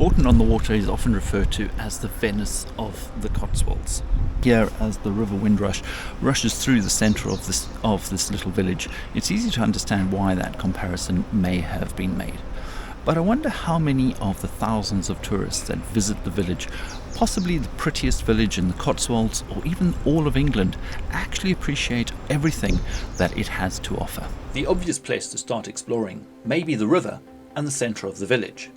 Bourton-on-the-Water is often referred to as the Venice of the Cotswolds. Here, as the River Windrush rushes through the centre of this little village, it's easy to understand why that comparison may have been made. But I wonder how many of the thousands of tourists that visit the village, possibly the prettiest village in the Cotswolds or even all of England, actually appreciate everything that it has to offer. The obvious place to start exploring may be the river and the centre of the village.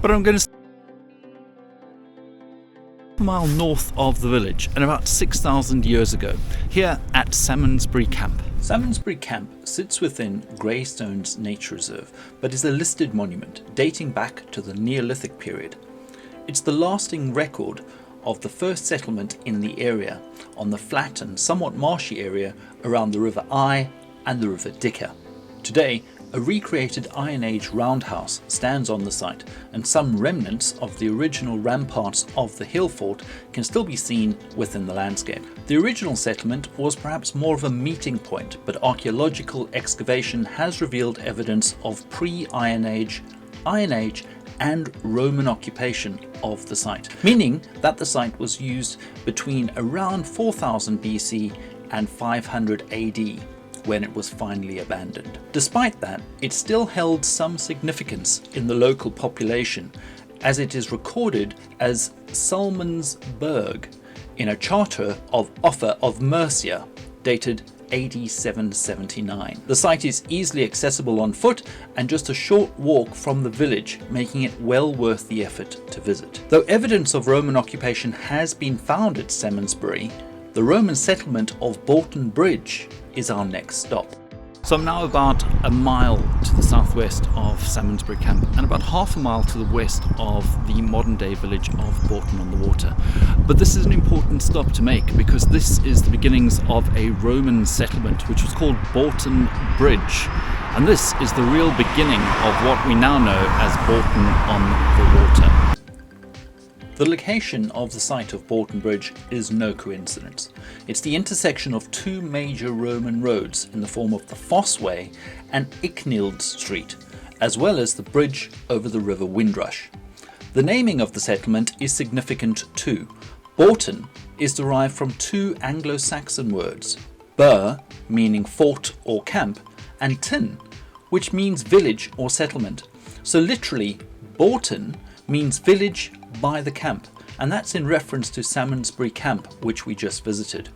But I'm going to a mile north of the village and about 6,000 years ago, here at Salmonsbury Camp. Salmonsbury Camp sits within Greystones Nature Reserve, but is a listed monument dating back to the Neolithic period. It's the lasting record of the first settlement in the area, on the flat and somewhat marshy area around the River Eye and the River Dicker. Today, a recreated Iron Age roundhouse stands on the site, and some remnants of the original ramparts of the hill fort can still be seen within the landscape. The original settlement was perhaps more of a meeting point, but archaeological excavation has revealed evidence of pre-Iron Age, Iron Age and Roman occupation of the site, meaning that the site was used between around 4000 BC and 500 AD. When it was finally abandoned. Despite that, it still held some significance in the local population, as it is recorded as Salmonsburg in a charter of Offa of Mercia dated AD 779. The site is easily accessible on foot and just a short walk from the village, making it well worth the effort to visit. Though evidence of Roman occupation has been found at Salmonsbury, the Roman settlement of Bolton Bridge is our next stop. So I'm now about a mile to the southwest of Salmonsbury Camp and about half a mile to the west of the modern day village of Bourton-on-the-Water. But this is an important stop to make because this is the beginnings of a Roman settlement which was called Bolton Bridge. And this is the real beginning of what we now know as Bourton-on-the-Water. The location of the site of Bolton Bridge is no coincidence. It's the intersection of two major Roman roads in the form of the Fossway and Icknield Street, as well as the bridge over the River Windrush. The naming of the settlement is significant too. Bolton is derived from two Anglo-Saxon words, burh, meaning fort or camp, and tin, which means village or settlement. So literally, Bolton means village by the camp, and that's in reference to Salmonsbury Camp, which we just visited.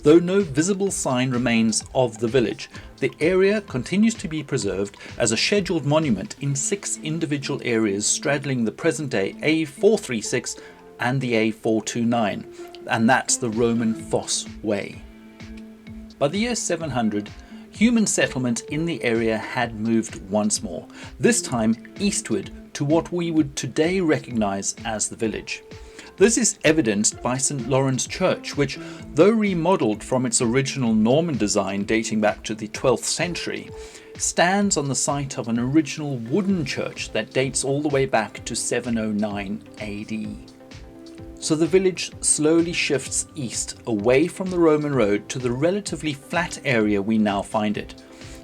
Though no visible sign remains of the village, the area continues to be preserved as a scheduled monument in 6 individual areas straddling the present-day A436 and the A429, and that's the Roman Foss Way. By the year 700, human settlement in the area had moved once more, this time eastward to what we would today recognise as the village. This is evidenced by St Lawrence Church, which, though remodelled from its original Norman design dating back to the 12th century, stands on the site of an original wooden church that dates all the way back to 709 AD. So the village slowly shifts east away from the Roman road to the relatively flat area we now find it.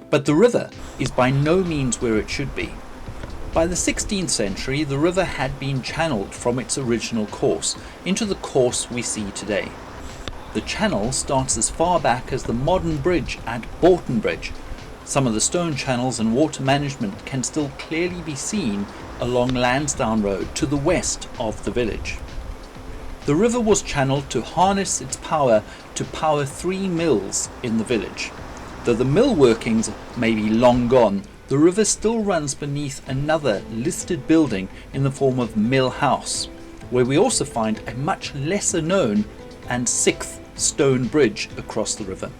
But the river is by no means where it should be. By the 16th century, the river had been channeled from its original course into the course we see today. The channel starts as far back as the modern bridge at Bolton Bridge. Some of the stone channels and water management can still clearly be seen along Lansdowne Road to the west of the village. The river was channeled to harness its power to power 3 mills in the village. Though the mill workings may be long gone, the river still runs beneath another listed building in the form of Mill House, where we also find a much lesser known and 6th stone bridge across the river.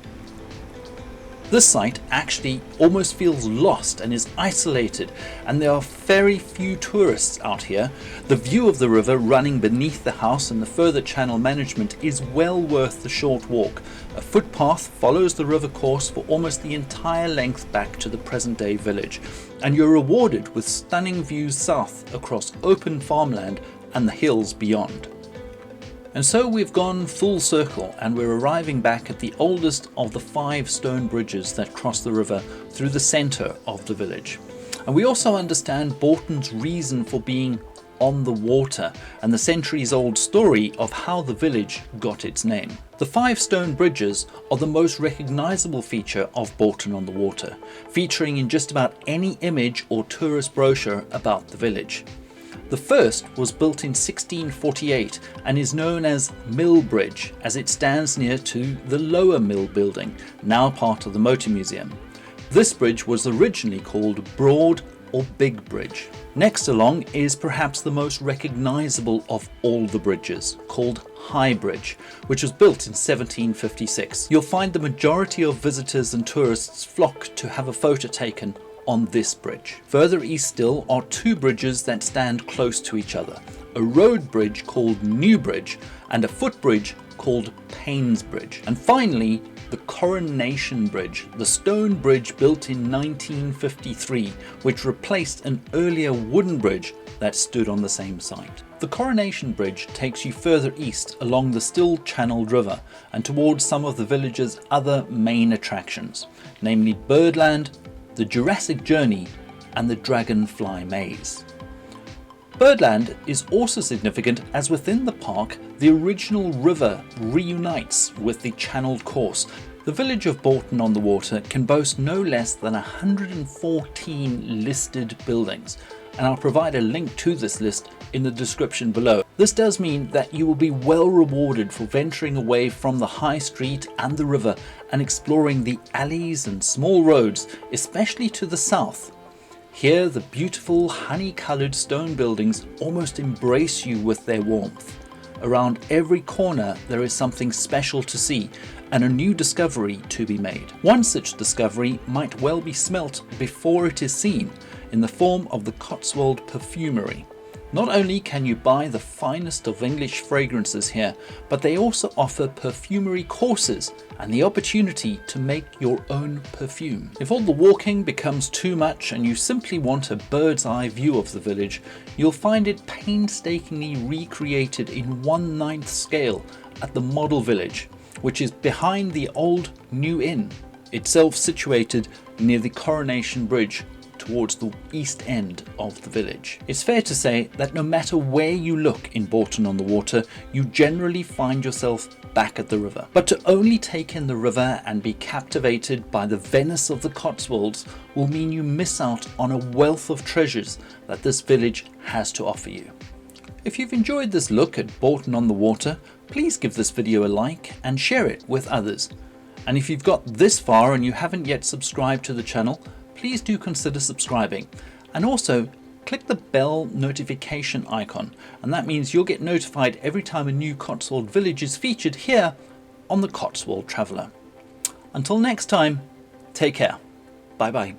This site actually almost feels lost and is isolated, and there are very few tourists out here. The view of the river running beneath the house and the further channel management is well worth the short walk. A footpath follows the river course for almost the entire length back to the present-day village, and you're rewarded with stunning views south across open farmland and the hills beyond. And so we've gone full circle, and we're arriving back at the oldest of the 5 stone bridges that cross the river through the centre of the village. And we also understand Bourton's reason for being on the water and the centuries-old story of how the village got its name. The 5 stone bridges are the most recognisable feature of Bourton-on-the-Water, featuring in just about any image or tourist brochure about the village. The first was built in 1648 and is known as Mill Bridge, as it stands near to the Lower Mill building, now part of the Motor Museum. This bridge was originally called Broad or Big Bridge. Next along is perhaps the most recognisable of all the bridges, called High Bridge, which was built in 1756. You'll find the majority of visitors and tourists flock to have a photo taken on this bridge. Further east still are 2 bridges that stand close to each other, a road bridge called New Bridge and a footbridge called Paynes Bridge. And finally, the Coronation Bridge, the stone bridge built in 1953, which replaced an earlier wooden bridge that stood on the same site. The Coronation Bridge takes you further east along the still channeled river and towards some of the village's other main attractions, namely Birdland, the Jurassic Journey and the Dragonfly Maze. Birdland is also significant as within the park the original river reunites with the channeled course. The village of Bourton-on-the-Water can boast no less than 114 listed buildings, and I'll provide a link to this list in the description below. This does mean that you will be well rewarded for venturing away from the high street and the river and exploring the alleys and small roads, especially to the south. Here the beautiful honey-coloured stone buildings almost embrace you with their warmth. Around every corner there is something special to see and a new discovery to be made. One such discovery might well be smelt before it is seen, in the form of the Cotswold Perfumery. Not only can you buy the finest of English fragrances here, but they also offer perfumery courses and the opportunity to make your own perfume. If all the walking becomes too much and you simply want a bird's eye view of the village, you'll find it painstakingly recreated in 1/9 scale at the model village, which is behind the old New Inn, itself situated near the Coronation Bridge towards the east end of the village. It's fair to say that no matter where you look in Bourton-on-the-Water, you generally find yourself back at the river. But to only take in the river and be captivated by the Venice of the Cotswolds will mean you miss out on a wealth of treasures that this village has to offer you. If you've enjoyed this look at Bourton-on-the-Water, please give this video a like and share it with others. And if you've got this far and you haven't yet subscribed to the channel, please do consider subscribing, and also click the bell notification icon, and that means you'll get notified every time a new Cotswold village is featured here on the Cotswold Traveller. Until next time, take care. Bye bye.